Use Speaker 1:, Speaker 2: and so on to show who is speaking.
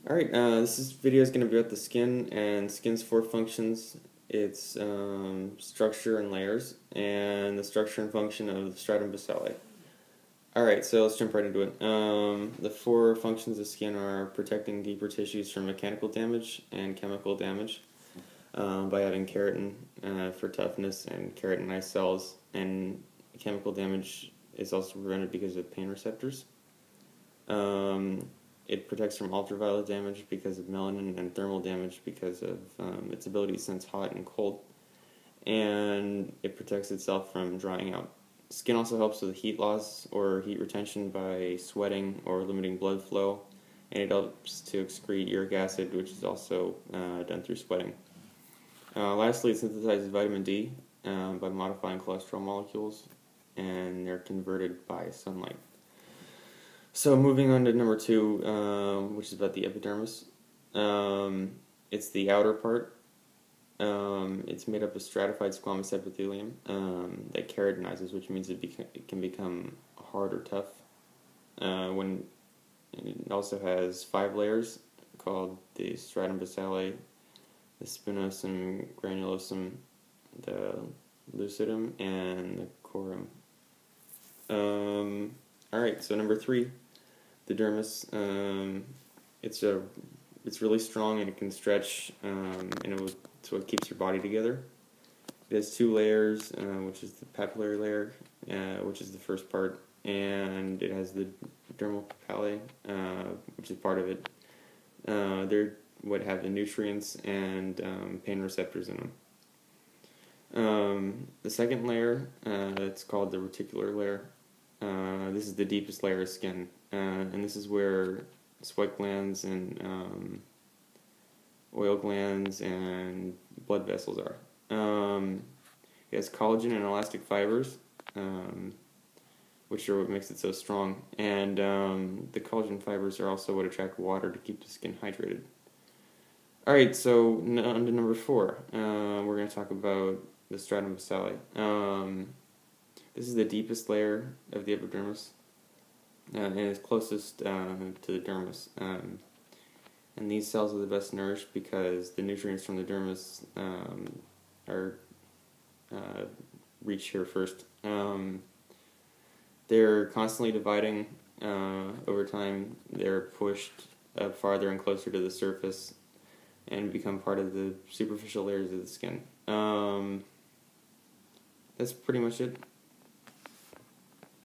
Speaker 1: Alright, video is going to be about the skin and skin's four functions. It's structure and layers, and the structure and function of the stratum basale. Alright, so let's jump right into it. The four functions of skin are protecting deeper tissues from mechanical damage and chemical damage by having keratin for toughness and keratinized cells, and chemical damage is also prevented because of pain receptors. It protects from ultraviolet damage because of melanin, and thermal damage because of its ability to sense hot and cold. And it protects itself from drying out. Skin also helps with heat loss or heat retention by sweating or limiting blood flow. And it helps to excrete uric acid, which is also done through sweating. Lastly, it synthesizes vitamin D by modifying cholesterol molecules, and they're converted by sunlight. So moving on to number 2, which is about the epidermis. It's the outer part. It's made up of stratified squamous epithelium that keratinizes, which means it can become hard or tough. When it also has 5 layers called the stratum basale, the spinosum granulosum, the lucidum, and the corum. Alright, so number 3. The dermis, it's really strong, and it can stretch, so it keeps your body together. It has 2 layers, which is the papillary layer, which is the first part, and it has the dermal papillae, which is part of it. They're what have the nutrients and pain receptors in them. The second layer, it's called the reticular layer. This is the deepest layer of skin, and this is where sweat glands and oil glands and blood vessels are. It has collagen and elastic fibers, which are what makes it so strong, and the collagen fibers are also what attract water to keep the skin hydrated. Alright, so on to number 4. We're going to talk about the stratum basale. This is the deepest layer of the epidermis, and it's closest to the dermis. And these cells are the best nourished because the nutrients from the dermis reach here first. They're constantly dividing over time. They're pushed up farther and closer to the surface and become part of the superficial layers of the skin. That's pretty much it.